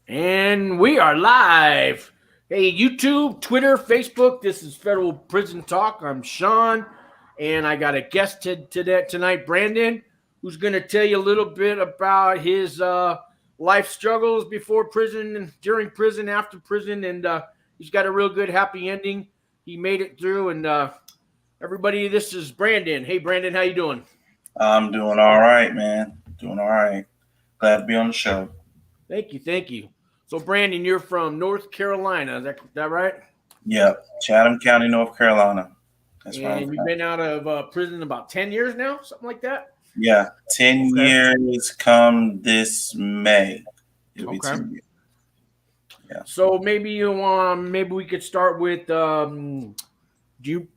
And we are live. Hey, YouTube, Twitter, Facebook. This is Federal Prison Talk. I'm Sean, and I got a guest tonight, Brandon, who's going to tell you a little bit about his life struggles before prison, during prison, after prison, and he's got a real good, happy ending. He made it through, and everybody, this is Brandon. Hey, Brandon, how you doing? I'm doing all right, man. Doing all right. Glad to be on the show. Thank you, thank you. So, Brandon, you're from North Carolina. Is that right? Yep, Chatham County, North Carolina. That's where I'm And you've from. been out of prison about 10 years now, something like that? Yeah, 10 Okay. years come this May. It'll be Okay. 10 years. Yeah. So maybe we could start with do you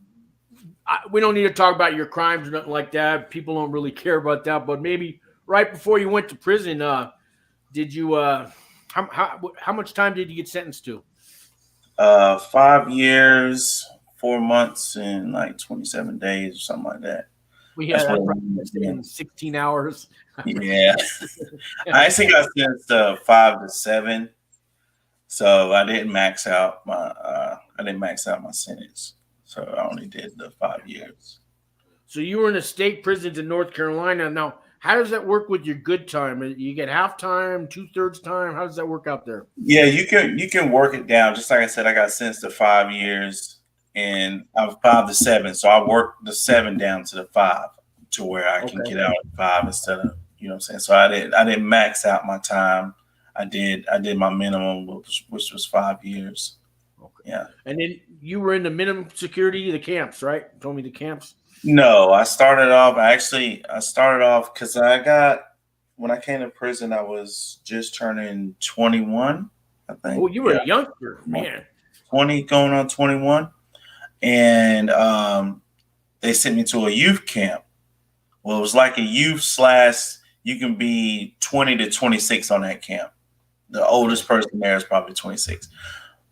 we don't need to talk about your crimes or nothing like that. People don't really care about that, but maybe right before you went to prison, did you how much time did you get sentenced to? 5 years, 4 months, and like 27 days or something like that. We had That's what that it probably is. in 16 hours. Yeah. I actually got sentenced to 5 to 7. So I didn't max out my sentence. So I only did the 5 years. So you were in the state prisons in North Carolina. Now, how does that work with your good time? You get half time, 2/3 time. How does that work out there? Yeah, you can work it down. Just like I said, I got sentenced to 5 years and I was 5 to 7. So I worked the 7 down to the 5 to where I can Okay. get out at 5 instead of, you know what I'm saying? So I didn't max out my time. I did my minimum, which was 5 years. Okay. Yeah. And then you were in the minimum security, the camps, right? You told me the camps. No, I started off because when I came to prison, I was just turning 21, I think. Oh, you were Yeah, a youngster, man. 20 going on 21. And they sent me to a youth camp. Well, it was like a youth slash, you can be 20 to 26 on that camp. The oldest person there is probably 26.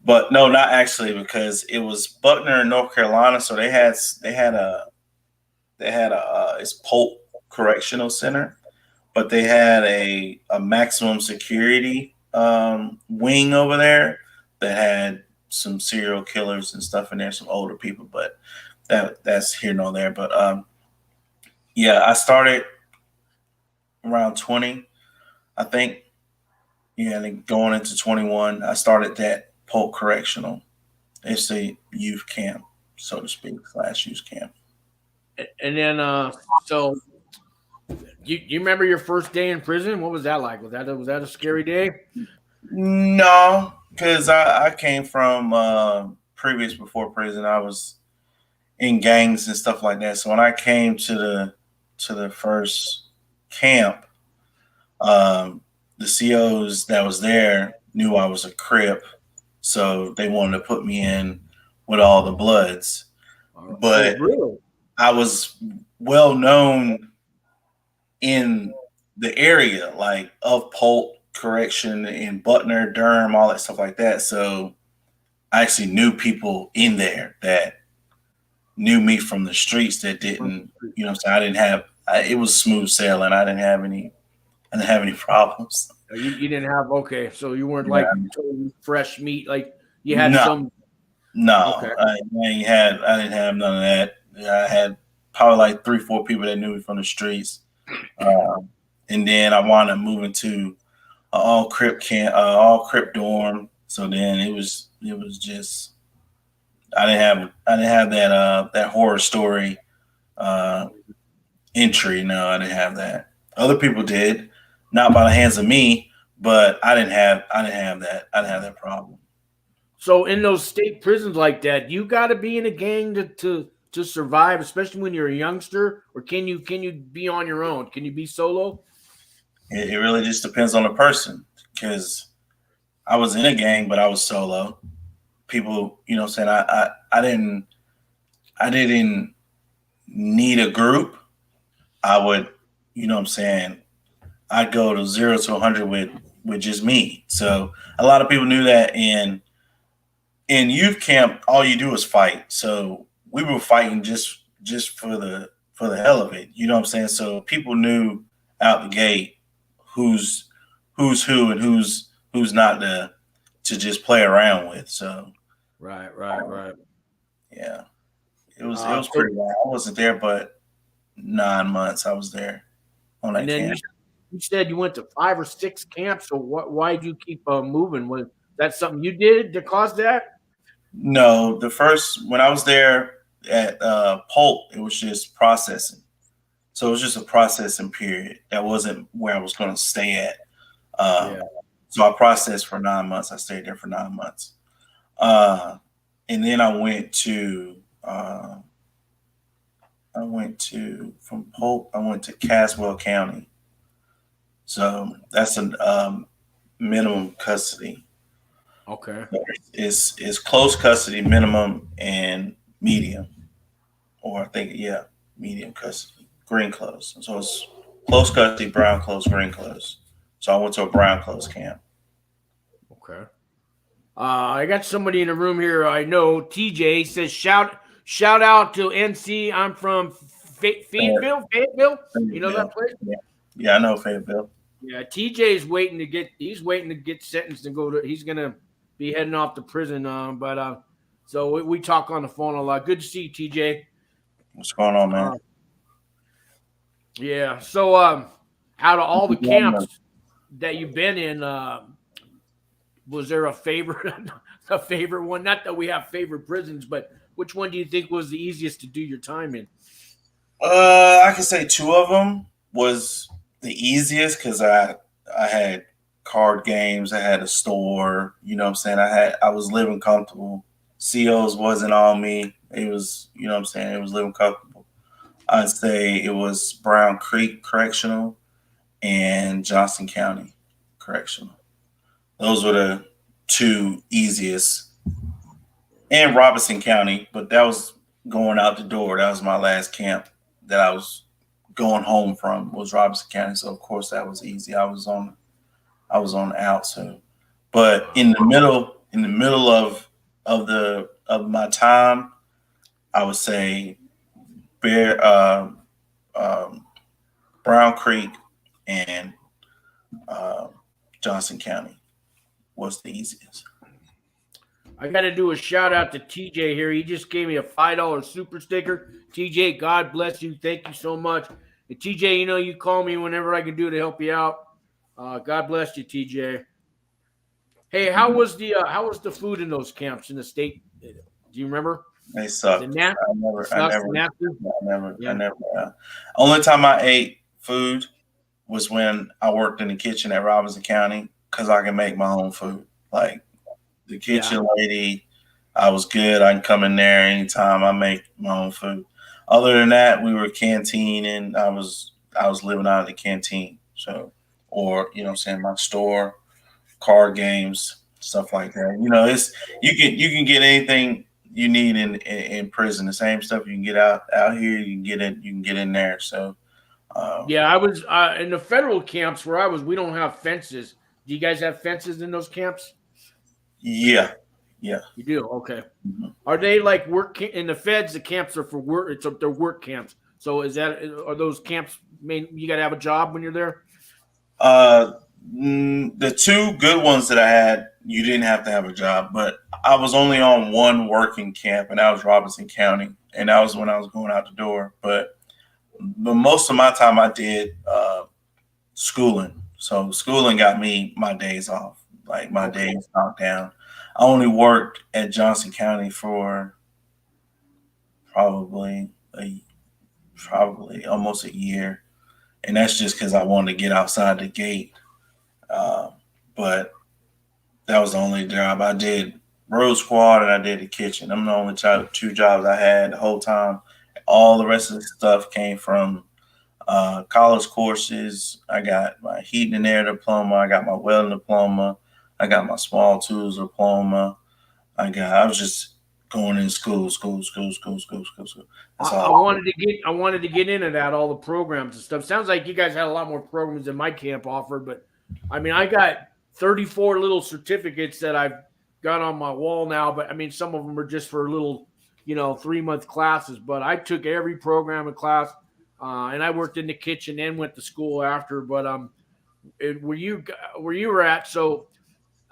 But no, not actually, because it was Buckner, North Carolina. So they had a it's Polk Correctional Center, but they had a maximum security wing over there that had some serial killers and stuff in there, some older people, but that's here nor there. But yeah, I started around 20, I think. Yeah, and then going into 21, I started that Polk Correctional. It's a youth camp, so to speak, slash youth camp. And then so you remember your first day in prison? What was that like? Was that a scary day? No, because I came from previous before prison. I was in gangs and stuff like that. So when I came to the first camp, the COs that was there knew I was a Crip, so they wanted to put me in with all the Bloods. Oh, But really? I was well known in the area, like of Polk Correction in Butner, Durham, all that stuff like that. So I actually knew people in there that knew me from the streets that didn't, you know what I'm saying? It was smooth sailing. I didn't have any problems. You didn't have okay, so you weren't Yeah. like totally fresh meat. Like you had No, some. Okay. no, I didn't have none of that. I had probably like 3, 4 people that knew me from the streets. Um, and then I wound up moving to all Crip dorm. So then it was just I didn't have that horror story uh, entry. No, I didn't have that. Other people did, not by the hands of me, but I didn't have that. I didn't have that problem. So in those state prisons like that, you got to be in a gang to survive, especially when you're a youngster. Or can you be on your own? Can you be solo? It really just depends on the person because I was in a gang, but I was solo. People, you know, what I'm saying I didn't need a group. I would, you know, what I'm saying I'd go to 0 to 100 with just me. So a lot of people knew that in youth camp, all you do is fight. So we were fighting just for the hell of it. You know what I'm saying? So people knew out the gate who's who and who's not to just play around with. So Right. yeah, it was So, pretty wild. I wasn't there, but 9 months I was there on and that then camp. you said you went to 5 or 6 camps. So why did you keep moving? Was that something you did to cause that? No, the first when I was there at Polk, it was just processing. So it was just a processing period. That wasn't where I was going to stay at. Yeah. So I processed for 9 months. I stayed there for 9 months. And then I went to from Polk. I went to Caswell County. So that's a minimum custody. Okay. It's close custody, minimum, and medium, or I think medium custody, green clothes. So it's close custody, brown clothes, green clothes. So I went to a brown clothes camp. Okay. I got somebody in the room here. I know TJ says shout out to NC. I'm from Fayetteville. You know that place? Yeah, I know Fayetteville. Yeah, TJ's waiting to get. He's waiting to get sentenced and go to. He's gonna be heading off to prison. So we talk on the phone a lot. Good to see you, TJ. What's going on, man? Yeah. So out of all the camps that you've been in, was there a favorite one? Not that we have favorite prisons, but which one do you think was the easiest to do your time in? I can say two of them was the easiest because I had card games, I had a store, you know what I'm saying? I was living comfortable. COs wasn't on me. It was, you know what I'm saying, it was living comfortable. I'd say it was Brown Creek Correctional and Johnson County Correctional. Those were the two easiest. And Robinson County, but that was going out the door. That was my last camp that I was going home from, was Robinson County. So of course that was easy. I was on the out. So, but in the middle of my time, I would say Brown Creek and Johnson County was the easiest. I got to do a shout out to TJ here. He just gave me a $5 super sticker. TJ, God bless you. Thank you so much. And TJ, you know you call me whenever I can do to help you out. God bless you, TJ. Hey, how was the food in those camps in the state? Do you remember? They sucked. I never. Only time I ate food was when I worked in the kitchen at Robinson County because I can make my own food. Like the kitchen lady, I was good. I can come in there anytime. I make my own food. Other than that, we were canteening. I was living out of the canteen. So, or you know, what I'm saying, my store, card games, stuff like that. You know, it's you can get anything you need in prison. The same stuff you can get out here, you can get it. You can get in there. So, I was in the federal camps where I was. We don't have fences. Do you guys have fences in those camps? Yeah. You do. Okay. Mm-hmm. Are they like work in the feds? The camps are for work. They're work camps. So are those camps? You got to have a job when you're there. The two good ones that I had, you didn't have to have a job, but I was only on one working camp, and that was Robinson County, and that was when I was going out the door. But most of my time I did schooling. So schooling got me my days off, like my days knocked down. I only worked at Johnson County for probably almost a year, and that's just because I wanted to get outside the gate. But that was the only job I did. Road squad and I did the kitchen. I'm the only two jobs I had the whole time. All the rest of the stuff came from college courses. I got my heating and air diploma. I got my welding diploma. I got my small tools diploma. I was just going in school. I wanted to get into that, all the programs and stuff. Sounds like you guys had a lot more programs than my camp offered, but I mean, I got 34 little certificates that I've got on my wall now, but I mean, some of them are just for little, 3-month classes, but I took every program and class, and I worked in the kitchen and went to school after, but where you were at, so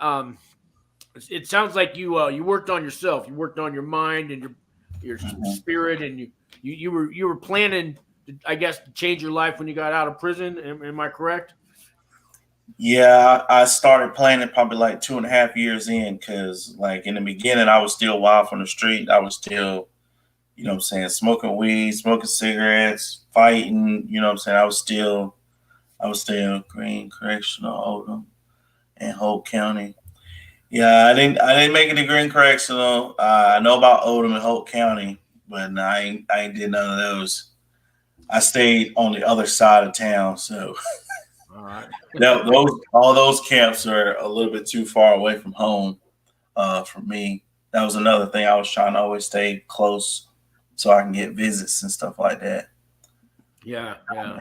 it sounds like you worked on yourself. You worked on your mind and your spirit, and you were planning, I guess, to change your life when you got out of prison. Am I correct? Yeah, I started playing it probably like 2.5 years in, because like in the beginning I was still wild from the street. I was still, you know what I'm saying, smoking weed, smoking cigarettes, fighting, you know what I'm saying. I was still Green Correctional, Oldham, and Hope County. Yeah, I didn't make it to Green Correctional. I know about Oldham and Hope County, but no, I ain't did none of those. I stayed on the other side of town, so All right. all those camps are a little bit too far away from home for me. That was another thing. I was trying to always stay close so I can get visits and stuff like that. Yeah, yeah.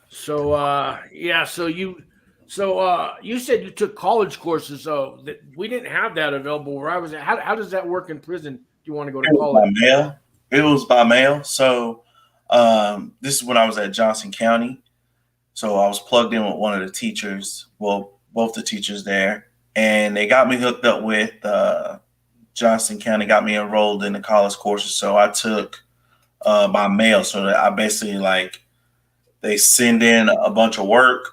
So you said you took college courses, so that we didn't have that available where I was at. How does that work in prison? Do you want to go to It was college? by mail. It was by mail. So this is when I was at Johnson County. So I was plugged in with one of the teachers, well, both the teachers there, and they got me hooked up with Johnson County, got me enrolled in the college courses. So I took by mail. So that I basically like, they send in a bunch of work,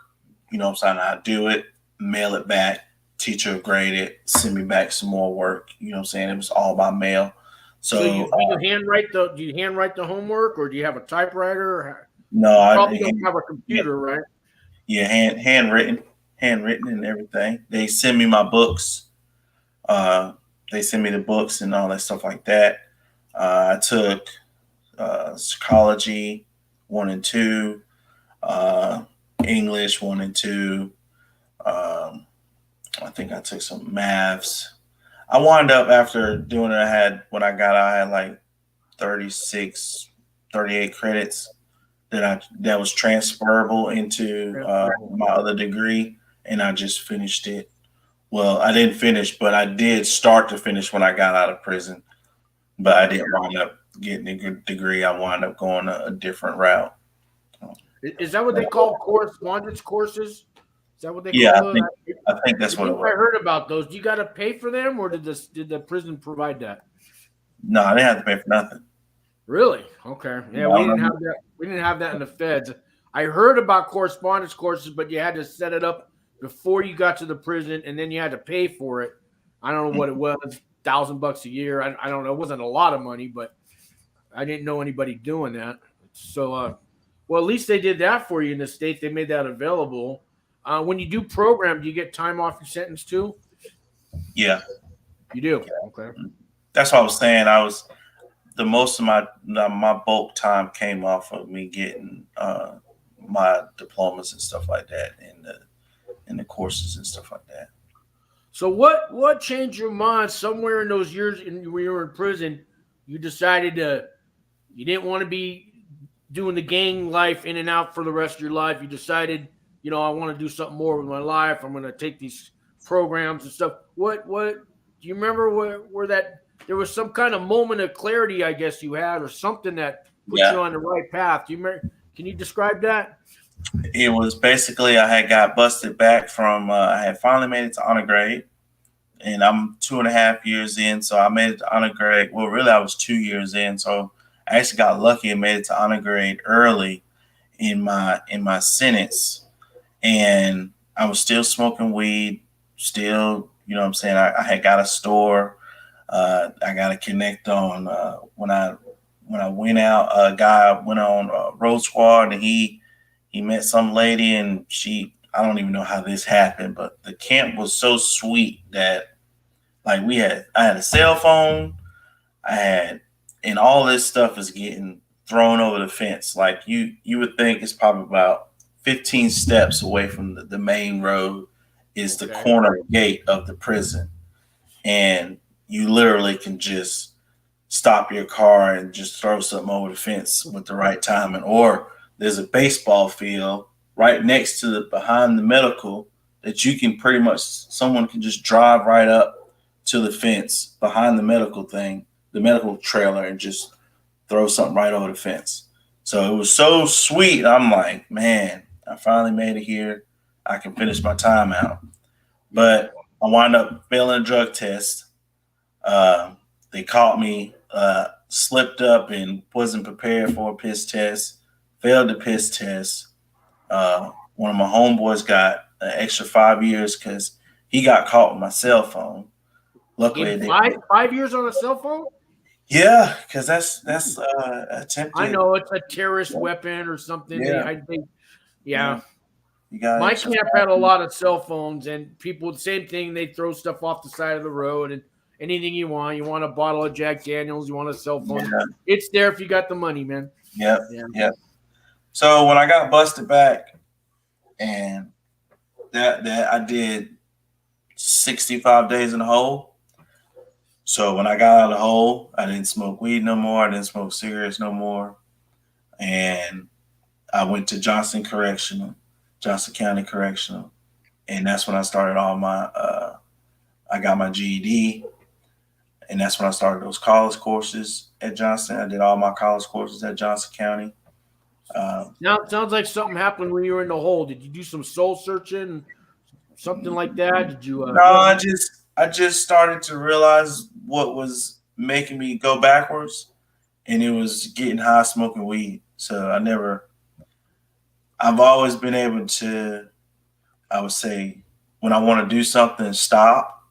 you know what I'm saying? I do it, mail it back, teacher grade it, send me back some more work. You know what I'm saying? It was all by mail. So So do you handwrite the homework, or do you have a typewriter? no, You probably don't have a computer, right? yeah, handwritten and everything. They send me my books. They send me the books and all that stuff like that. I took psychology 1 and 2, English 1 and 2. I think I took some maths. I wound up after doing it. When I got out, I had like 36, 38 credits that was transferable into my other degree, and I just finished it. Well, I didn't finish, but I did start to finish when I got out of prison. But I didn't wind up getting a good degree. I wound up going a different route. Is that what they call correspondence courses? Is that what they Yeah, call it? I think that's what it was. I heard about those. Do you got to pay for them, or did the prison provide that? No, I didn't have to pay for nothing. Really? Okay. Yeah, we didn't have that. We didn't have that in the feds. I heard about correspondence courses, but you had to set it up before you got to the prison, and then you had to pay for it. I don't know what it was, $1,000 a year. I don't know. It wasn't a lot of money, but I didn't know anybody doing that. So, well, at least they did that for you in the States. They made that available. When you do program, do you get time off your sentence too? Yeah, you do. Okay. That's what I was saying. The most of my bulk time came off of me getting my diplomas and stuff like that, in the courses and stuff like that. So what changed your mind somewhere in those years when you were in prison? You decided you didn't want to be doing the gang life in and out for the rest of your life. You decided, I want to do something more with my life. I'm going to take these programs and stuff. What do you remember where that there was some kind of moment of clarity, I guess you had, or something that put you on the right path? Do you remember? Can you describe that? It was basically I had got busted back from I had finally made it to honor grade, and I'm 2.5 years in, so I made it to honor grade. Well, really, I was 2 years in, so I actually got lucky and made it to honor grade early in my sentence, and I was still smoking weed, still, you know what I'm saying. I had got a store. I got to connect on when I went out. A guy went on Road Squad, and he met some lady, and I don't even know how this happened, but the camp was so sweet that like I had a cell phone, and all this stuff is getting thrown over the fence. Like you would think it's probably about 15 steps away from the main road is the corner gate of the prison. And you literally can just stop your car and just throw something over the fence with the right timing. Or there's a baseball field right next to behind the medical that you can someone can just drive right up to the fence behind the medical trailer, and just throw something right over the fence. So it was so sweet. I'm like, man, I finally made it here. I can finish my time out. But I wound up failing a drug test. They caught me, slipped up and wasn't prepared for a piss test, failed the piss test. One of my homeboys got an extra 5 years because he got caught with my cell phone. Luckily, In 5 years on a cell phone? yeah, because that's attempted. I know it's a terrorist weapon or something. Yeah. Yeah. You got My camp had a lot of cell phones, and people, same thing. They throw stuff off the side of the road, and anything you want. You want a bottle of Jack Daniels, you want a cell phone. Yeah. It's there if you got the money, man. Yep. So when I got busted back, and that I did 65 days in the hole. So when I got out of the hole, I didn't smoke weed no more. I didn't smoke cigarettes no more. And I went to Johnson County Correctional. And that's when I started all my, I got my GED. And that's when I started those college courses at Johnson. I did all my college courses at Johnson County. Now it sounds like something happened when you were in the hole. Did you do some soul searching, something like that? Did you? No, I just started to realize what was making me go backwards, and it was getting high smoking weed. So I've always been able to, I would say, when I want to do something, stop,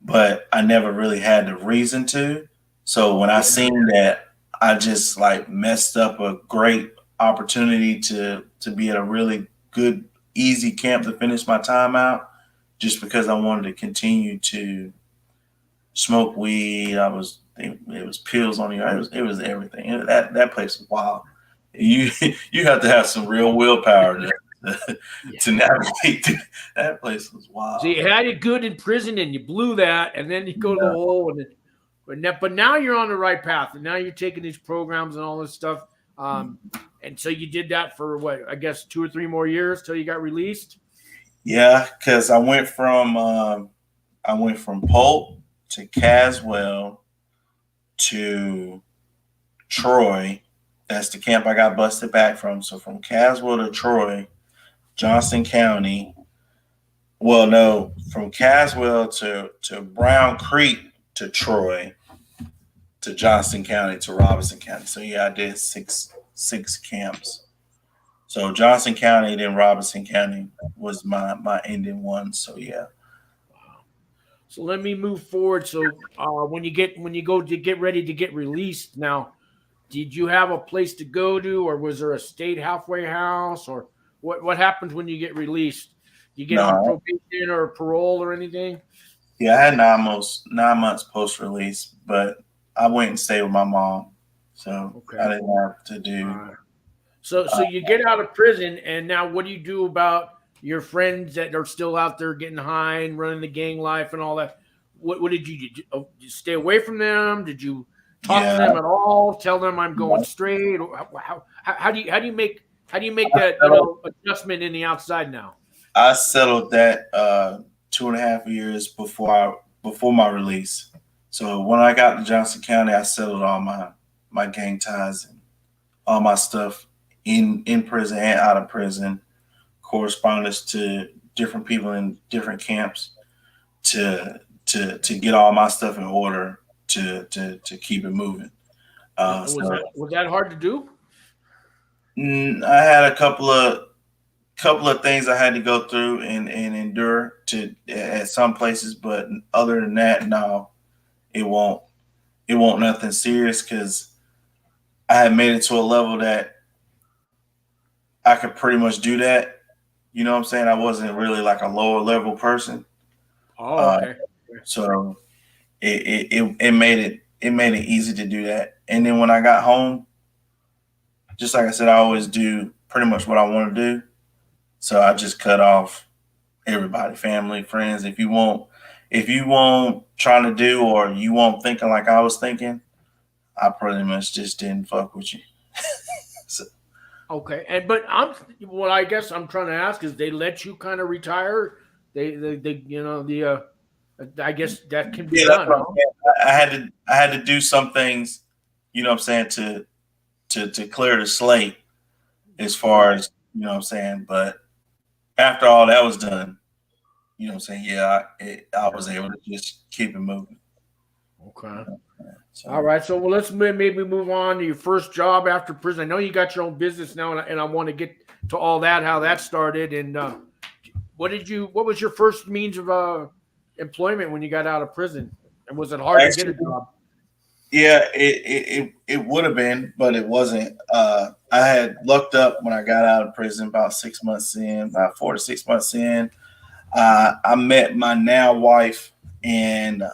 but I never really had the reason to. So when I seen that, I just like messed up a great opportunity to be at a really good, easy camp to finish my time out, just because I wanted to continue to smoke weed. It was pills on the it was everything. That place was wild. You have to have some real willpower to navigate. That place was wild. So you had it good in prison, and you blew that, and then you go to the hole, but now you're on the right path, and now you're taking these programs and all this stuff. And so you did that for what, I guess 2 or 3 more years till you got released. Yeah, because I went from Polk to Caswell to Troy. That's the camp I got busted back from. So from Caswell to Troy, Johnson County. Well, no, from Caswell to Brown Creek to Troy to Johnson County to Robinson County. So yeah, I did six camps. So Johnson County, then Robinson County was my ending one. So yeah. So let me move forward. So when you go to get ready to get released, now, did you have a place to go to, or was there a state halfway house, or what happens when you get released? You get on probation or parole or anything? Yeah, I had 9 months post release, but I went and stayed with my mom, so I didn't have to do. So you get out of prison, and now what do you do about your friends that are still out there getting high and running the gang life and all that? What did you do? Did you stay away from them? Did you talk to them at all? Tell them I'm going straight? How do you make that adjustment in the outside now? I settled that 2.5 years before my release. So when I got to Johnson County, I settled all my gang ties and all my stuff in prison and out of prison, correspondence to different people in different camps to get all my stuff in order to keep it moving. Was that hard to do? I had a couple of things I had to go through and endure at some places, but other than that, no, it won't nothing serious, because I had made it to a level that I could pretty much do that. You know what I'm saying? I wasn't really like a lower level person. Oh, okay. So it made it easy to do that. And then when I got home, just like I said, I always do pretty much what I want to do. So I just cut off everybody, family, friends. If you won't trying to do, or you won't thinking like I was thinking, I pretty much just didn't fuck with you. So. Okay, what I guess I'm trying to ask is, they let you kind of retire. They I guess that can be done. I had to do some things, you know what I'm saying, to clear the slate, as far as, you know what I'm saying, but after all that was done, you know what I'm saying? Yeah, I was able to just keep it moving. Okay. So, All right. So well, let's maybe move on to your first job after prison. I know you got your own business now, and I want to get to all that, how that started, and what was your first means of employment when you got out of prison? And was it hard to get a actually, job? yeah, it would have been, but it wasn't. I had lucked up when I got out of prison about 6 months in, about 4 to 6 months in. I met my now wife and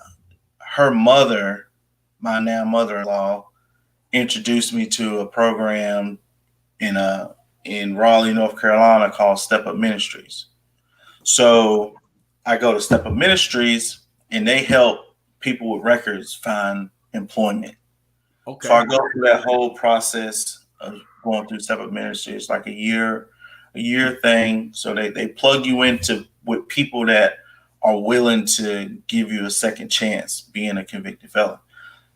her mother, my now mother-in-law, introduced me to a program in Raleigh, North Carolina called Step Up Ministries. So I go to Step Up Ministries and they help people with records find employment. Okay. So I go through that whole process of going through Step Up Ministries, like a year thing. So they plug you into with people that are willing to give you a second chance being a convicted felon.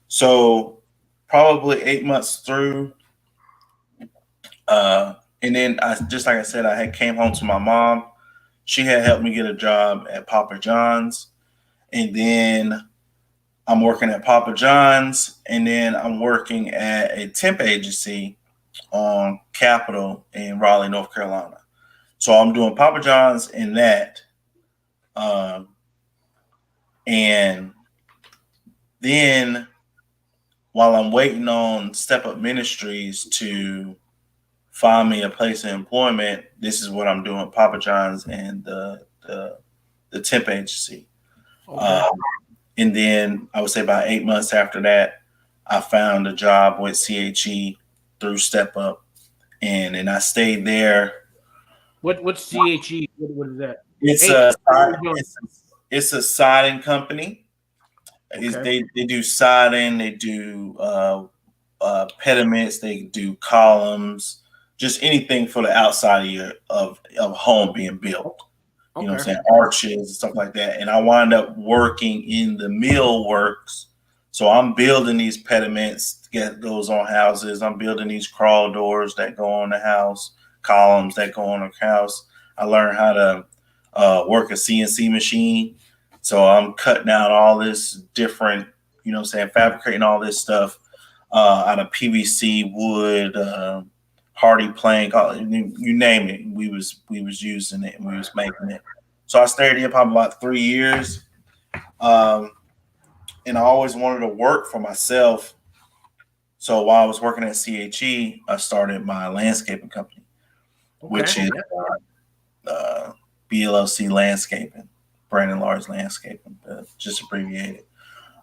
So probably 8 months through, and then I just like I said, I had came home to my mom. She had helped me get a job at Papa John's, and then I'm working at Papa John's, and then I'm working at a temp agency on Capitol in Raleigh, North Carolina. So I'm doing Papa John's in that, um, and then while I'm waiting on Step Up Ministries to find me a place of employment, this is what I'm doing: Papa John's and the temp agency. Okay. And then I would say about 8 months after that, I found a job with CHE through Step Up, and I stayed there. What's CHE? What is that? It's Hey, a what are you doing? it's a siding company. Okay. They do siding, they do pediments, they do columns, just anything for the outside of of a home being built. You know what I'm Okay. saying? Arches and stuff like that. And I wind up working in the mill works. So I'm building these pediments that goes on houses. I'm building these crawl doors that go on the house, columns that go on the house. I learned how to work a CNC machine. So I'm cutting out all this different, you know what I'm saying, fabricating all this stuff out of PVC, wood, hardy plank, you name it. We was using it and we was making it. So I stayed here probably about 3 years, um, and I always wanted to work for myself. So while I was working at CHE, I started my landscaping company, which Okay. is uh, BLLC Landscaping, Brandon Large Landscaping, just abbreviated.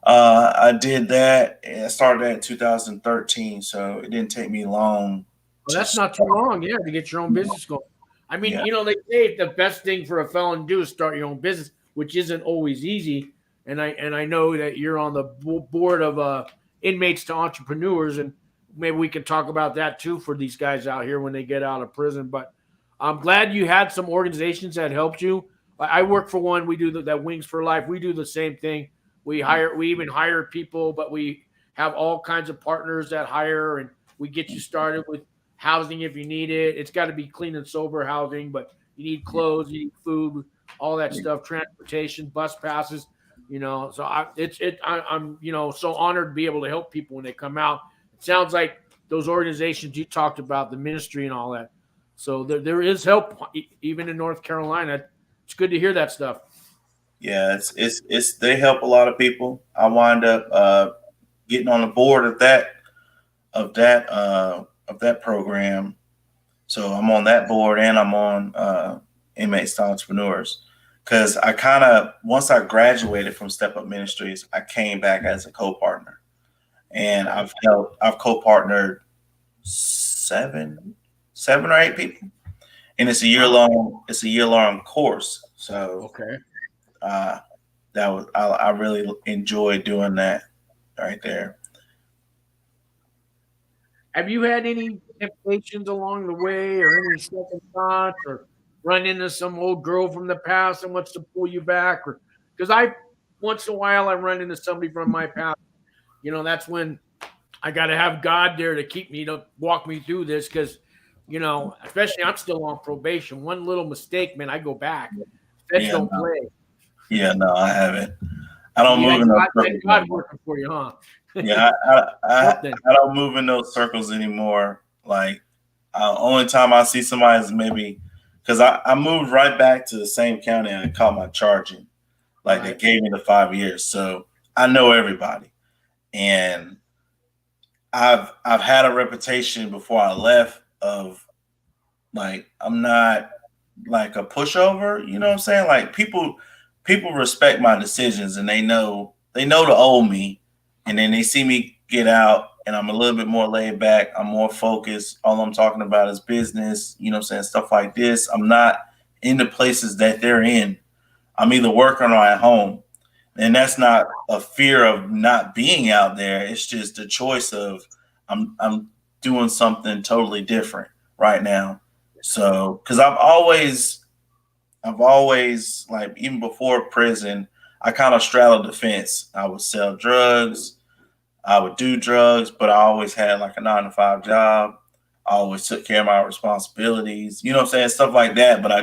I did that, and I started that in 2013. So it didn't take me long Well, to that's not too long, yeah, to get your own business going. I mean, yeah. they say the best thing for a felon to do is start your own business, which isn't always easy. And I know that you're on the board of inmates to entrepreneurs, and maybe we can talk about that too for these guys out here when they get out of prison. But I'm glad you had some organizations that helped you. I work for one. We do that Wings for Life. We do the same thing. We even hire people, but we have all kinds of partners that hire, and we get you started with housing if you need it. It's got to be clean and sober housing, but you need clothes, you need food, all that stuff, transportation, bus passes. So I'm so honored to be able to help people when they come out. It sounds like those organizations you talked about, the ministry and all that. So there is help even in North Carolina. It's good to hear that stuff. Yeah, it's they help a lot of people. I wind up getting on the board of that program. So I'm on that board and I'm on inmates to entrepreneurs. Because I kind of once I graduated from Step Up Ministries, I came back as a co-partner, and I've co-partnered seven or eight people, and it's a year long course. So Okay. uh, I really enjoyed doing that right there. Have you had any temptations along the way or any second thoughts or run into some old girl from the past and wants to pull you back? Or because once in a while, I run into somebody from my past. That's when I got to have God there to keep me, to walk me through this because You know, especially I'm still on probation. One little mistake, man, I go back. Feds Yeah, don't no, play. yeah, no, I haven't. I don't You move had in those circles God anymore. working for you, huh? Yeah, Something. I don't move in those circles anymore. Like, only time I see somebody is maybe because I moved right back to the same county I caught my charging. Like, they Right. gave me the 5 years, so I know everybody, and I've had a reputation before I left of like I'm not like a pushover. You know what I'm saying? Like people respect my decisions, and they know to owe me, and then they see me get out, and I'm a little bit more laid back. I'm more focused. All I'm talking about is business. You know what I'm saying? Stuff like this. I'm not in the places that they're in. I'm either working or at home. And that's not a fear of not being out there. It's just a choice of I'm doing something totally different right now. So because I've always like even before prison, I kind of straddled the fence. I would sell drugs, I would do drugs, but I always had like a 9 to 5 job. I always took care of my responsibilities, you know what I'm saying? Stuff like that. But I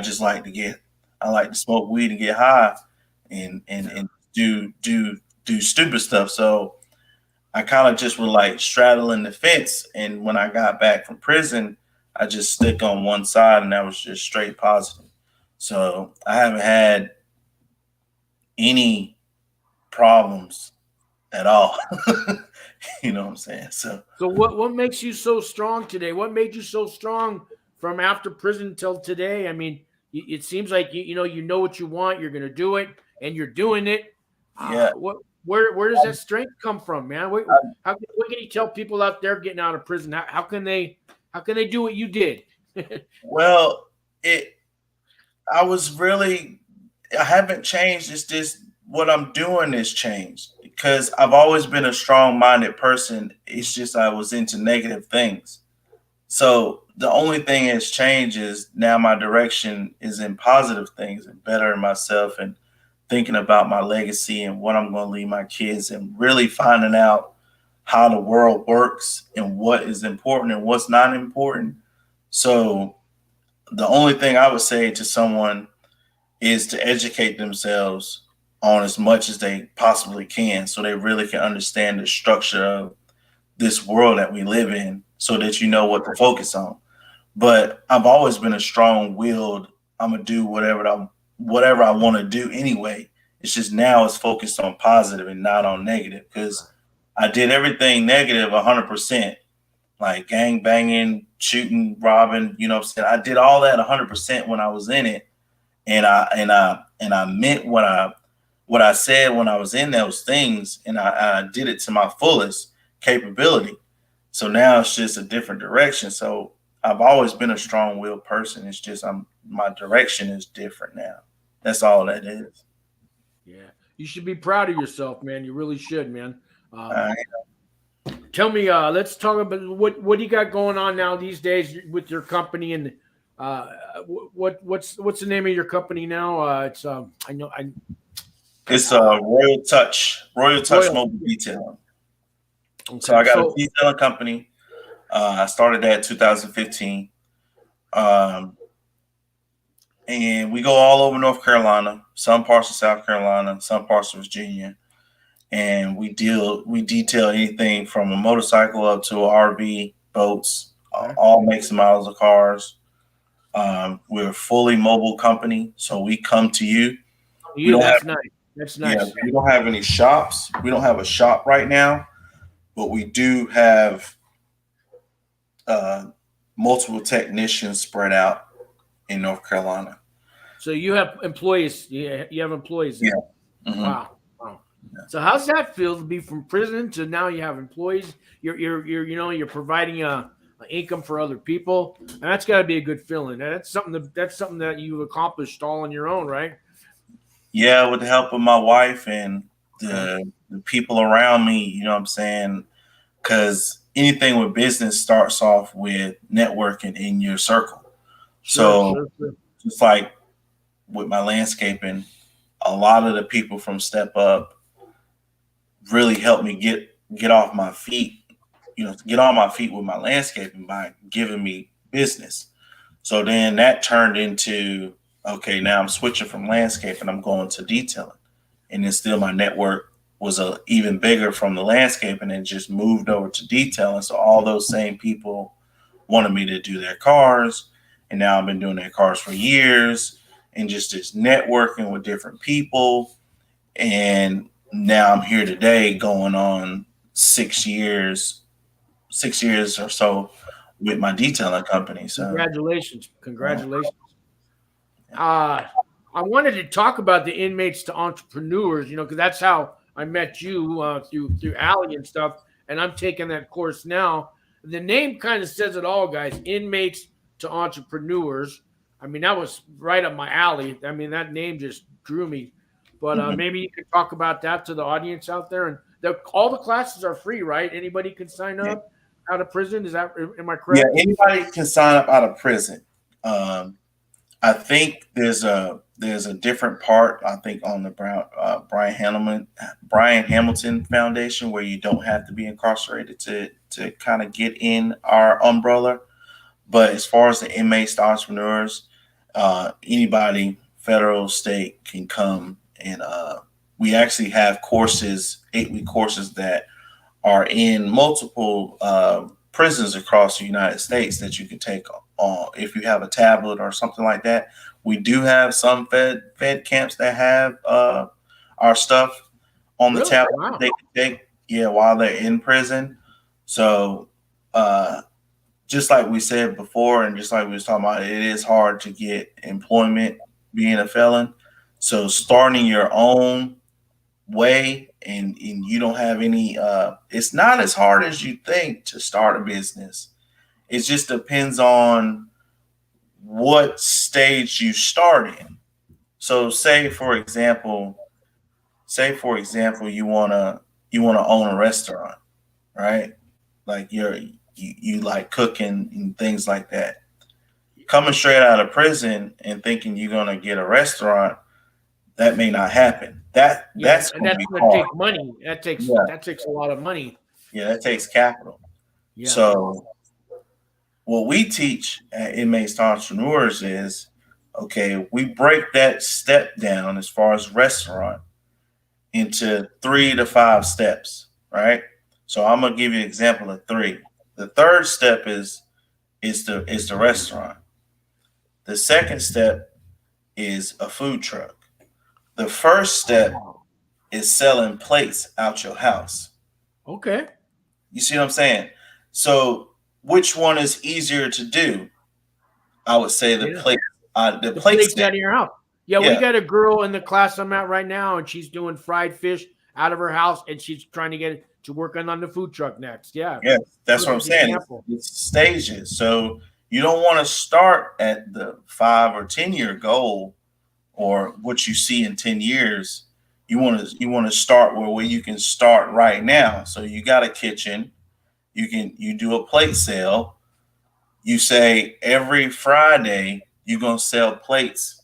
like to smoke weed and get high and do stupid stuff. So I kind of just were like straddling the fence. And when I got back from prison, I just stick on one side and that was just straight positive. So I haven't had any problems at all. You know what I'm saying? So So what makes you so strong today? What made you so strong from after prison till today? I mean, it seems like you know what you want. You're going to do it, and you're doing it. yeah, What where does that strength come from, man? What can you tell people out there getting out of prison? How can they do what you did? well, it I was really I haven't changed. It's just what I'm doing has changed because I've always been a strong-minded person. It's just I was into negative things. So the only thing that's changed is now my direction is in positive things and bettering myself and thinking about my legacy and what I'm going to leave my kids and really finding out how the world works and what is important and what's not important. So the only thing I would say to someone is to educate themselves on as much as they possibly can so they really can understand the structure of this world that we live in so that you know what to focus on. But I've always been a strong-willed, I'm gonna do whatever I want to do anyway. It's just now it's focused on positive and not on negative because I did everything negative 100%, like gang banging, shooting, robbing, you know what I'm saying? I did all that 100% when I was in it and I meant what I said when I was in those things, and I did it to my fullest capability. So now it's just a different direction. So I've always been a strong-willed person. It's just my direction is different now. That's all that is. Yeah, you should be proud of yourself, man. You really should, man. Um, Uh, Tell me, let's talk about what do you got going on now these days with your company and uh, what's the name of your company now? It's I know I it's uh, Royal Touch Royal. Mobile Detailing. So Okay, I got a so detailing company. I started that in 2015. Um, and we go all over North Carolina, some parts of South Carolina, some parts of Virginia, and we detail anything from a motorcycle up to a RV, boats, okay. all makes and models of cars. We're a fully mobile company, so we come to you. We You don't have that's nice. That's yeah, nice. we don't have any shops. We don't have a shop right now, but we do have uh, multiple technicians spread out in North Carolina. So you have employees. You have employees Yeah. there. Hmm. Wow. Wow. So how's that feel to be from prison to now you have employees? You're providing a income for other people, and that's got to be a good feeling. That's something that you've accomplished all on your own, right? Yeah, with the help of my wife and Okay. the people around me, you know what I'm saying? Because anything with business starts off with networking in your circle. Sure, So sure, sure. just like with my landscaping, a lot of the people from Step Up really helped me get off my feet, get on my feet with my landscaping by giving me business. So then that turned into, okay, now I'm switching from landscape and I'm going to detailing. And then still my network was even bigger from the landscape, and then just moved over to detailing. So all those same people wanted me to do their cars. And now I've been doing their cars for years, and just this networking with different people. And now I'm here today going on 6 years or so with my detailing company. So Congratulations. I wanted to talk about the inmates to entrepreneurs, because that's how I met you through Allie and stuff. And I'm taking that course now. The name kind of says it all, guys. Inmates to entrepreneurs. I mean, that was right up my alley. I mean, that name just drew me. But maybe you could talk about that to the audience out there. And all the classes are free, right? Anybody can sign up out of prison. Am I correct? Yeah, anybody can sign up out of prison. I think there's a different part. I think on the Brian Hamilton Foundation, where you don't have to be incarcerated to kind of get in our umbrella. But as far as the inmates to entrepreneurs, anybody, federal, state, can come, and we actually have courses, 8-week courses that are in multiple prisons across the United States that you can take on if you have a tablet or something like that. We do have some fed camps that have our stuff on the tablet. Wow. They can take, while they're in prison. So just like we said before, and just like we was talking about, it is hard to get employment being a felon. So starting your own way, and you don't have any it's not as hard as you think to start a business. It just depends on what stage you start in. So say for example you want to own a restaurant, right? Like you like cooking and things like that. Coming straight out of prison and thinking you're going to get a restaurant, that may not happen. That's going to take money. That takes a lot of money. Yeah, that takes capital. Yeah. So what we teach at Inmates to Entrepreneurs is, okay, we break that step down as far as restaurant into 3 to 5 steps, right? So I'm gonna give you an example of 3. The third step is the restaurant. The second step is a food truck. The first step is selling plates out your house. Okay. You see what I'm saying? So which one is easier to do? I would say the plate. The plates out of your house. Yeah, we got a girl in the class I'm at right now, and she's doing fried fish out of her house, and she's trying to get it to work on the food truck next. Yeah, that's what I'm saying. It's stages. So you don't want to start at the 5 or 10 year goal or what you see in 10 years. You want to start where you can start right now. So you got a kitchen. You do a plate sale. You say every Friday you're going to sell plates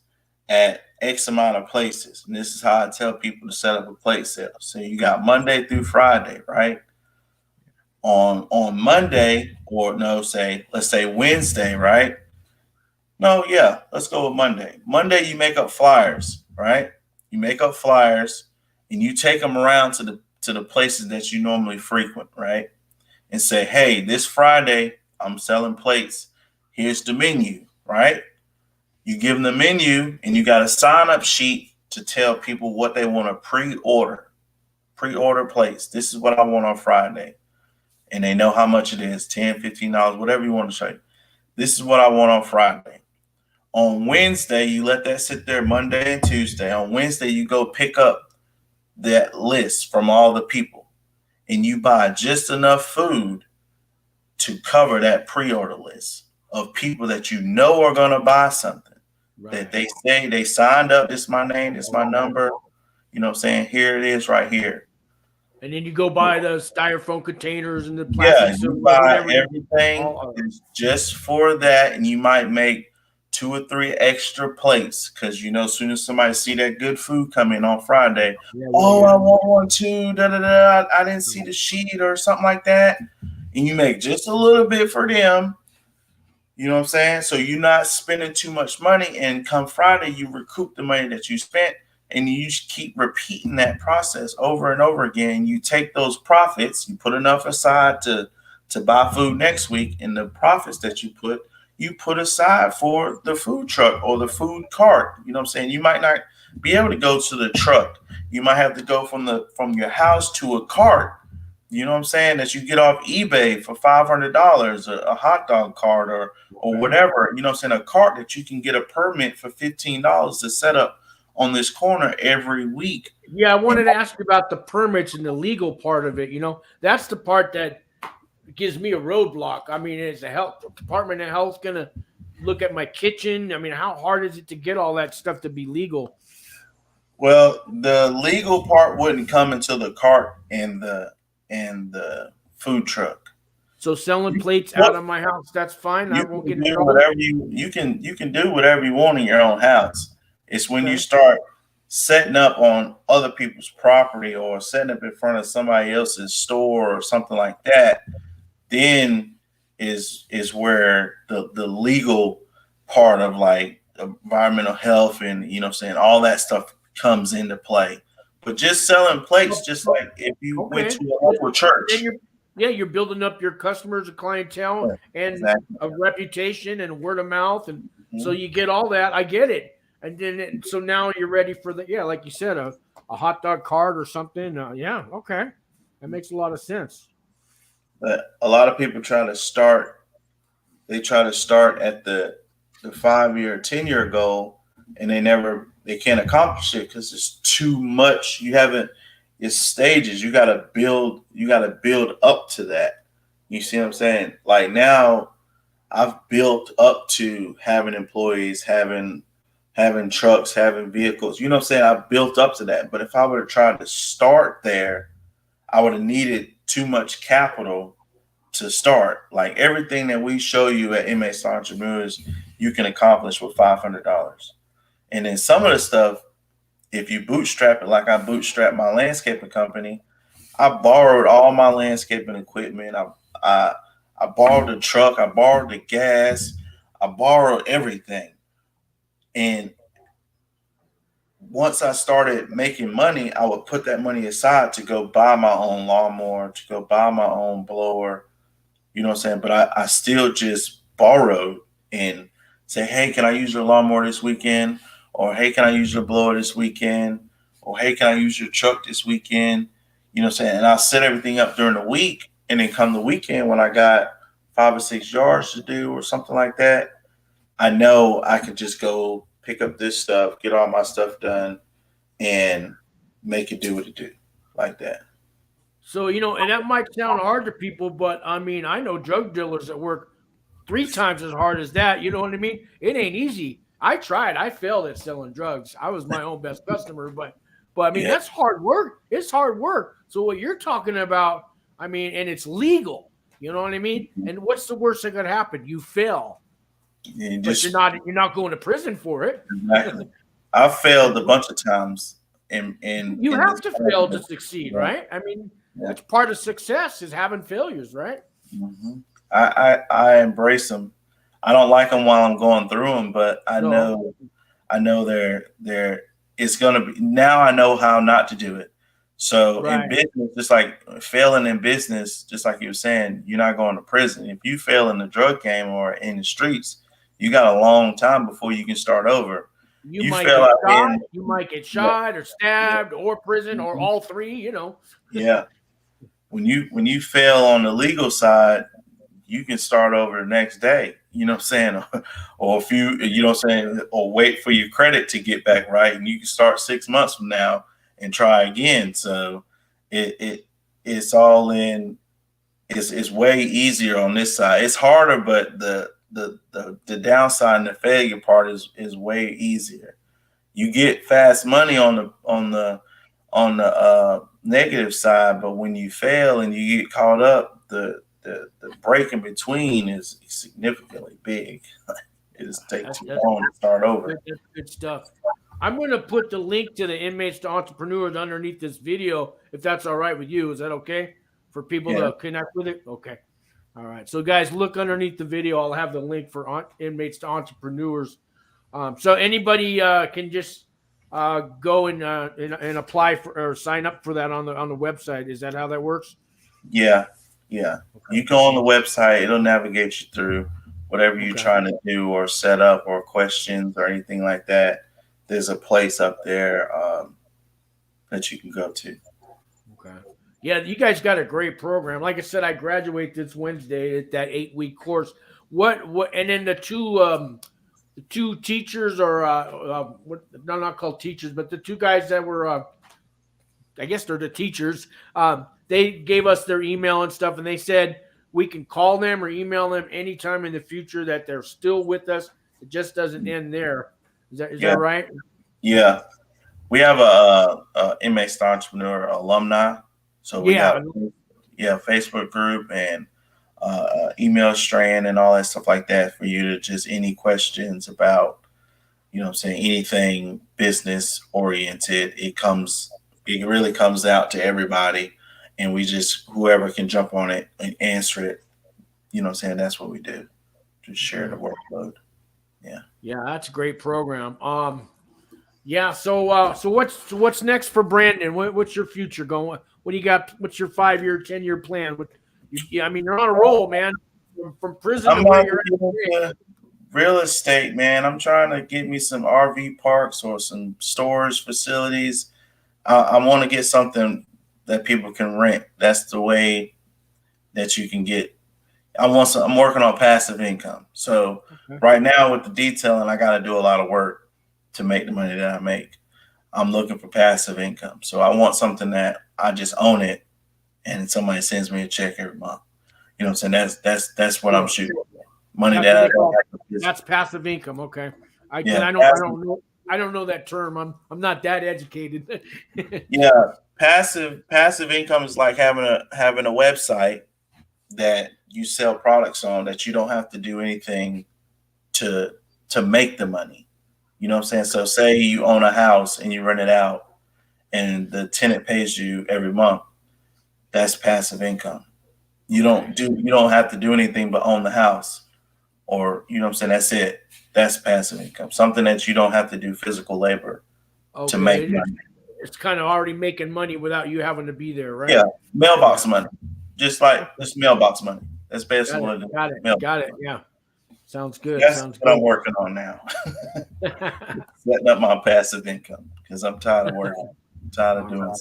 at X amount of places. And this is how I tell people to set up a plate sale. So you got Monday through Friday, right? On Monday, or no, let's say Wednesday, right? No, yeah, let's go with Monday. Monday, you make up flyers, right? You make up flyers and you take them around to the places that you normally frequent, right? And say, hey, this Friday, I'm selling plates. Here's the menu, right? You give them the menu, and you got a sign-up sheet to tell people what they want to pre-order plates. This is what I want on Friday. And they know how much it is, $10, $15, whatever you want to say. This is what I want on Friday. On Wednesday, you let that sit there Monday and Tuesday. On Wednesday, you go pick up that list from all the people, and you buy just enough food to cover that pre-order list of people that you know are going to buy something. Right. That they say they signed up. This is my name. This is my number. You know what I'm saying? Here it is right here. And then you go buy the styrofoam containers and the plastic. Yeah, you buy everything just for that. And you might make 2 or 3 extra plates because, as soon as somebody see that good food coming on Friday, I want one too. I didn't see the sheet or something like that. And you make just a little bit for them. You know what I'm saying? So you're not spending too much money, and come Friday, you recoup the money that you spent, and you just keep repeating that process over and over again. You take those profits, you put enough aside to buy food next week, and the profits that you put aside for the food truck or the food cart. You know what I'm saying? You might not be able to go to the truck. You might have to go from your house to a cart. You know what I'm saying? That you get off eBay for $500, a hot dog cart or whatever. You know what I'm saying? A cart that you can get a permit for $15 to set up on this corner every week. Yeah, I wanted to ask you about the permits and the legal part of it. You know, that's the part that gives me a roadblock. I mean, is the health department of health going to look at my kitchen? I mean, how hard is it to get all that stuff to be legal? Well, the legal part wouldn't come until the cart and the food truck. So selling plates out of my house, that's fine. I won't get in trouble. Whatever you can do whatever you want in your own house. It's when you start setting up on other people's property or setting up in front of somebody else's store or something like that, then is where the legal part of like environmental health and you know what I'm saying, all that stuff comes into play. But just selling plates, just like if you went to a local church. You're building up your customers, a clientele, and a reputation and word of mouth. And so you get all that. I get it. And then, so now you're ready for like you said, a hot dog cart or something. Okay. That makes a lot of sense. But a lot of people try to start at the 5-year, 10-year goal, and they can't accomplish it because it's too much. It's stages. You gotta build up to that. You see what I'm saying? Like now I've built up to having employees, having trucks, having vehicles. You know what I'm saying? I've built up to that. But if I would have tried to start there, I would have needed too much capital to start. Like everything that we show you at Inmates Entrepreneurs, you can accomplish with $500. And then some of the stuff, if you bootstrap it like I bootstrapped my landscaping company, I borrowed all my landscaping equipment. I borrowed the truck. I borrowed the gas. I borrowed everything. And once I started making money, I would put that money aside to go buy my own lawnmower, to go buy my own blower. You know what I'm saying? But I still just borrowed and say, hey, can I use your lawnmower this weekend? Or, hey, can I use your blower this weekend? Or, hey, can I use your truck this weekend? You know what I'm saying? And I'll set everything up during the week. And then come the weekend when I got 5 or 6 yards to do or something like that, I know I could just go pick up this stuff, get all my stuff done, and make it do what it do like that. So, and that might sound hard to people, but I mean, I know drug dealers that work 3 times as hard as that. You know what I mean? It ain't easy. I tried. I failed at selling drugs. I was my own best customer, but I mean, that's hard work. It's hard work. So what you're talking about, I mean, and it's legal. You know what I mean? And what's the worst that could happen? You fail. But you're not going to prison for it. Exactly. I've failed a bunch of times. And you have to fail to succeed, right? I mean, that's part of success is having failures, right? Mm-hmm. I embrace them. I don't like them while I'm going through them, but I know they're it's gonna be. Now I know how not to do it. So in business, just like failing in business, just like you were saying, you're not going to prison. If you fail in the drug game or in the streets, you got a long time before you can start over. You might get shot or stabbed or prison or all three. Yeah. When you fail on the legal side, you can start over the next day, you know what I'm saying? Or if you know what I'm saying, or wait for your credit to get back right. And you can start 6 months from now and try again. So it's all in, it's way easier on this side. It's harder, but the downside and the failure part is way easier. You get fast money on the negative side, but when you fail and you get caught up, the break in between is significantly big. It just takes too long to start over. Good stuff. I'm going to put the link to the Inmates to Entrepreneurs underneath this video, if that's all right with you. Is that okay for people to connect with it? Okay. All right. So, guys, look underneath the video. I'll have the link for inmates to entrepreneurs. So anybody can just go and apply for or sign up for that on the website. Is that how that works? Yeah, yeah. Okay. You go on the website; it'll navigate you through whatever you're trying to do or set up or questions or anything like that. There's a place up there that you can go to. Okay. Yeah, you guys got a great program. Like I said, I graduate this Wednesday at that 8-week course. What? And then the two teachers or what? No, not called teachers, but the two guys that were I guess they're the teachers. They gave us their email and stuff, and they said we can call them or email them anytime in the future that they're still with us. It just doesn't end there. Is that right? Yeah. We have a inmates to entrepreneur alumni. So we got Facebook group and email strand and all that stuff like that for you to just any questions about, anything business oriented. It really comes out to everybody, and we just whoever can jump on it and answer it. That's what we do. Just share the workload. Yeah. Yeah, that's a great program. Yeah. So what's next for Brandon? What's your future going? What do you got? What's your 5-year, 10-year plan? I mean, you're on a roll, man. From prison to where you're at. Real estate, man. I'm trying to get me some RV parks or some storage facilities. I want to get something that people can rent. That's the way that you can get. I'm working on passive income. So right now with the detailing, I got to do a lot of work to make the money that I make. I'm looking for passive income. So I want something that I just own it and somebody sends me a check every month. You know what I'm saying? That's what I'm shooting for. Money that I don't have to. That's passive income. Okay. I don't know that term. I'm not that educated. Yeah. Passive income is like having a website that you sell products on that you don't have to do anything to make the money. You know what I'm saying? So say you own a house and you rent it out and the tenant pays you every month. That's passive income. You don't have to do anything but own the house, or you know what I'm saying? That's it. That's passive income. Something that you don't have to do physical labor to make money. It's kind of already making money without you having to be there, right? Yeah. Mailbox money. Just mailbox money. That's basically what it is. Got it. Yeah. Sounds good. That's what I'm working on now. Setting up my passive income because I'm tired of working. I'm tired of doing it.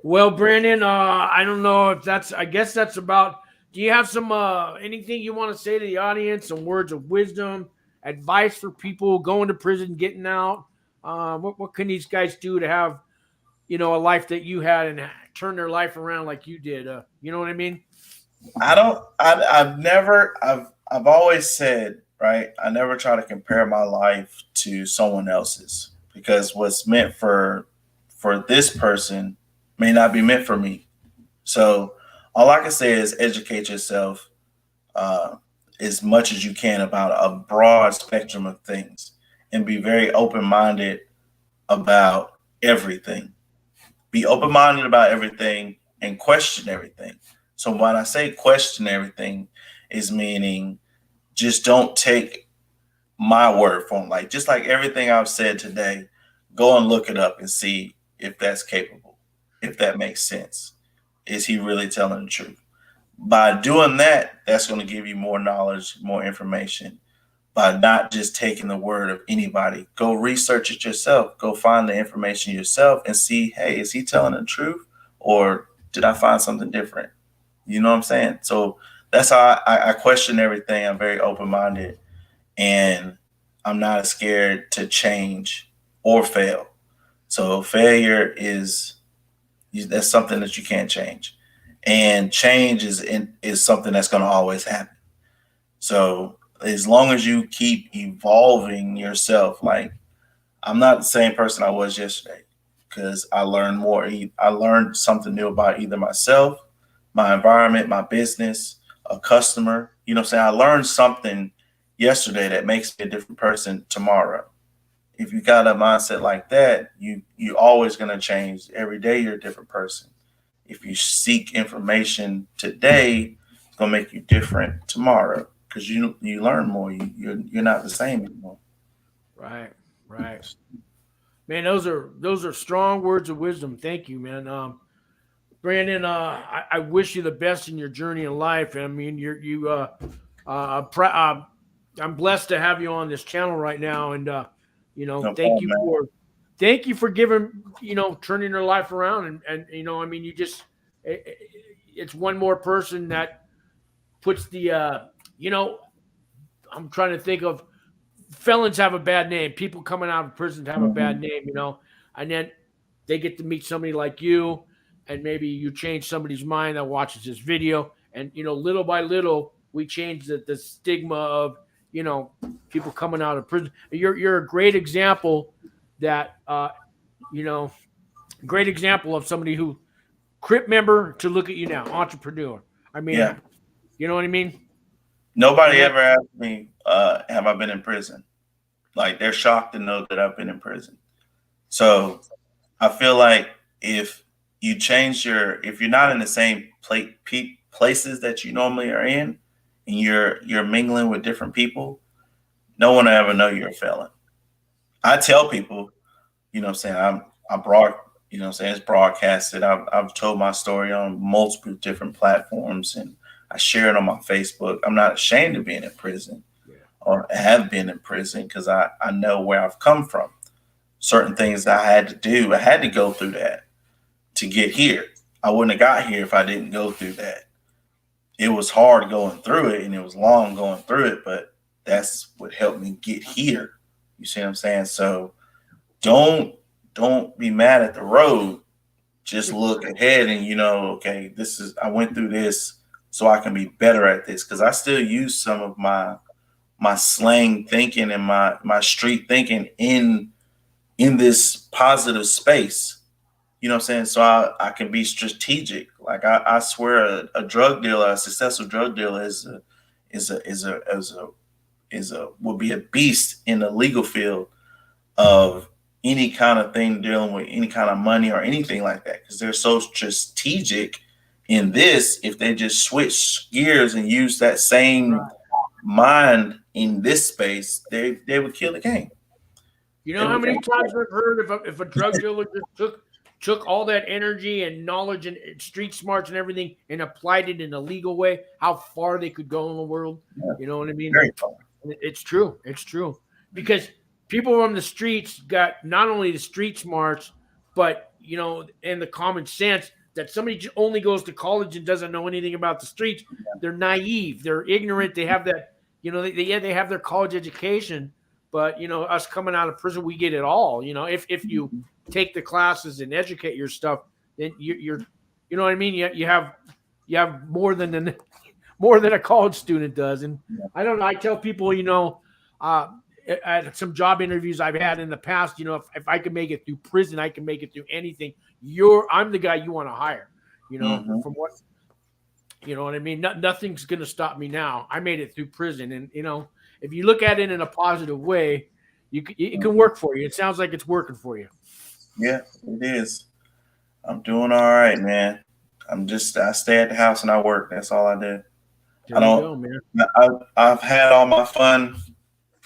Well, Brandon, I don't know if I guess that's about. Do you have some anything you want to say to the audience? Some words of wisdom, advice for people going to prison, getting out? What can these guys do to have, a life that you had and turn their life around like you did? You know what I mean? I've always said, right, I never try to compare my life to someone else's because what's meant for this person may not be meant for me. So all I can say is educate yourself as much as you can about a broad spectrum of things and be very open-minded about everything. Be open-minded about everything and question everything. So when I say question everything is meaning just don't take my word for it. Like just like everything I've said today, go and look it up and see if that's capable, if that makes sense. Is he really telling the truth? By doing that, that's going to give you more knowledge, more information. By not just taking the word of anybody, go research it yourself. Go find the information yourself and see, hey, is he telling the truth or did I find something different? You know what I'm saying? So that's how I question everything. I'm very open-minded and I'm not scared to change or fail. So failure that's something that you can't change. And change is something that's going to always happen. So as long as you keep evolving yourself, like I'm not the same person I was yesterday because I learned more. I learned something new about either myself, my environment, my business, a customer. You know what I'm saying? I learned something yesterday that makes me a different person tomorrow. If you got a mindset like that, you always going to change. Every day you're a different person. if you seek information today, it's gonna make you different tomorrow because you learn more. You're not the same anymore. Right, right. Man, those are strong words of wisdom. Thank you, man. Brandon, I wish you the best in your journey in life. I mean, I'm blessed to have you on this channel right now, and No problem, man. thank you for giving, turning your life around, and I mean, it's one more person that puts the, I'm trying to think of, felons have a bad name. People coming out of prison have a bad name, and then they get to meet somebody like you, and maybe you change somebody's mind that watches this video, and little by little we change the stigma of people coming out of prison. You're a great example that great example of somebody who CRIP member to look at you now, entrepreneur. I mean, Yeah. You know what I mean? Nobody ever asked me, have I been in prison? Like, they're shocked to know that I've been in prison. So I feel like if you're not in the same places that you normally are in, and you're mingling with different people, no one will ever know you're a felon. I tell people, I'm saying, it's broadcasted. I've told my story on multiple different platforms, and I share it on my Facebook. I'm not ashamed of being in prison or have been in prison because I know where I've come from. Certain things that I had to do, I had to go through that to get here. I wouldn't have got here if I didn't go through that. It was hard going through it, and it was long going through it, but that's what helped me get here. You see what I'm saying? So don't be mad at the road. Just look ahead and okay, I went through this so I can be better at this, because I still use some of my slang thinking and my street thinking in this positive space. You know what I'm saying? So I can be strategic. Like I swear a drug dealer, a successful drug dealer would be a beast in the legal field of any kind of thing dealing with any kind of money or anything like that, because they're so strategic in this. If they just switch gears and use that same mind in this space, they would kill the game. You know how many times I've heard if a drug dealer just took all that energy and knowledge and street smarts and everything and applied it in a legal way, how far they could go in the world. Yeah. You know what I mean? Very far. It's true. It's true. Because people from the streets got not only the street smarts, but, and the common sense that somebody only goes to college and doesn't know anything about the streets. They're naive. They're ignorant. They have that, they have their college education. But, us coming out of prison, we get it all. If you take the classes and educate your stuff, then you're you know what I mean? You have more than a college student does. And I don't know. I tell people, at some job interviews I've had in the past, if I could make it through prison, I can make it through anything. I'm the guy you want to hire, from what, you know what I mean? Nothing's going to stop me now. I made it through prison. And, if you look at it in a positive way, it can work for you. It sounds like it's working for you. Yeah, it is. I'm doing all right, man. I stay at the house and I work. That's all I do. I've had all my fun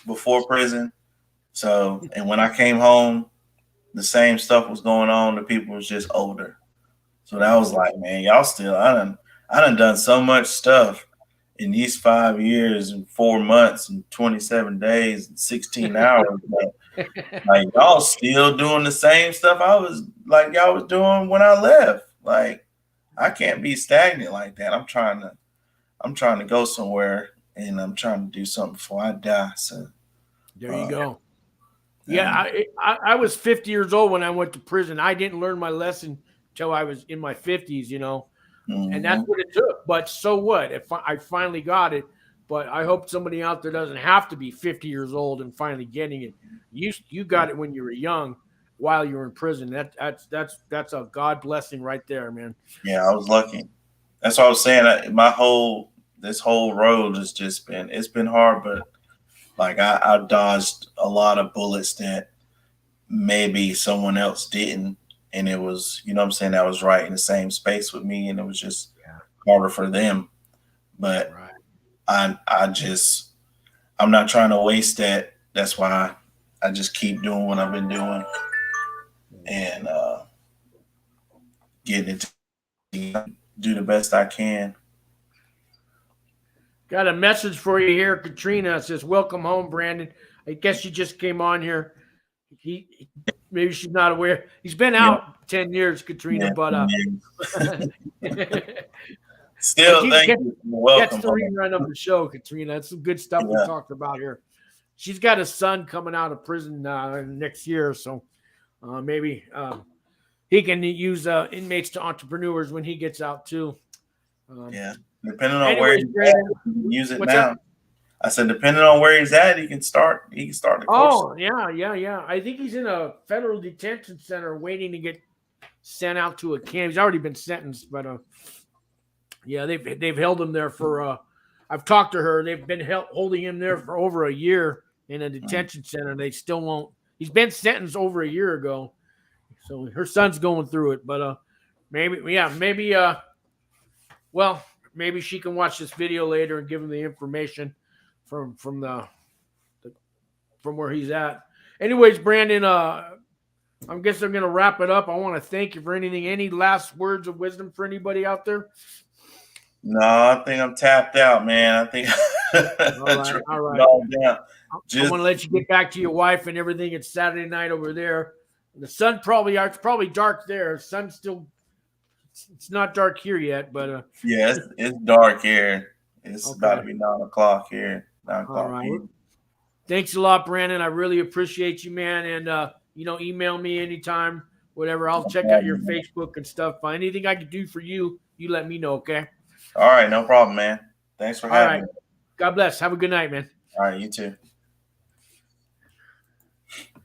before prison. So, and when I came home, the same stuff was going on. The people was just older. So that was like, man, y'all still, I done so much stuff in these 5 years and 4 months and 27 days and 16 hours. Like y'all still doing the same stuff y'all was doing when I left. Like, I can't be stagnant like that. I'm trying to go somewhere, and I'm trying to do something before I die. So there you go. Yeah, I was 50 years old when I went to prison. I didn't learn my lesson until I was in my 50s, and that's what it took. But so what? If I finally got it, but I hope somebody out there doesn't have to be 50 years old and finally getting it. You got it when you were young, while you were in prison. That's a God blessing right there, man. Yeah, I was lucky. That's what I was saying. This whole road has just it's been hard, but like I dodged a lot of bullets that maybe someone else didn't. and it was, you know what I'm saying, that was right in the same space with me, and it was just harder for them. But I'm not trying to waste that. That's why I just keep doing what I've been doing and getting it to do the best I can. Got a message for you here. Katrina says, "Welcome home, Brandon." I guess she just came on here. Maybe she's not aware. He's been out 10 years, Katrina, but still, thank you. Welcome. That's the rerun of the show, Katrina. That's some good stuff we talked about here. She's got a son coming out of prison next year, so maybe he can use inmates to entrepreneurs when he gets out too. Depending on where he's at, he can use it now. That? I said, depending on where he's at, he can start the course. Oh, yeah. I think he's in a federal detention center waiting to get sent out to a camp. He's already been sentenced, but they've held him there for I've talked to her. They've been holding him there for over a year in a detention center. They still won't. He's been sentenced over a year ago. So her son's going through it, but maybe she can watch this video later and give him the information from where he's at. Anyways, Brandon, I guess I'm going to wrap it up. I want to thank you for anything. Any last words of wisdom for anybody out there? No, I think I'm tapped out, man. I think all right. I want to let you get back to your wife and everything. It's Saturday night over there. The sun it's probably dark there. Sun's still, it's not dark here yet, but it's dark here. It's about to be 9 o'clock here. 9 o'clock. All right. Here. Thanks a lot, Brandon. I really appreciate you, man. And email me anytime, whatever. I'll check out your Facebook and stuff. Anything I can do for you, you let me know, okay? All right, no problem, man. Thanks for having me. God bless. Have a good night, man. All right, you too.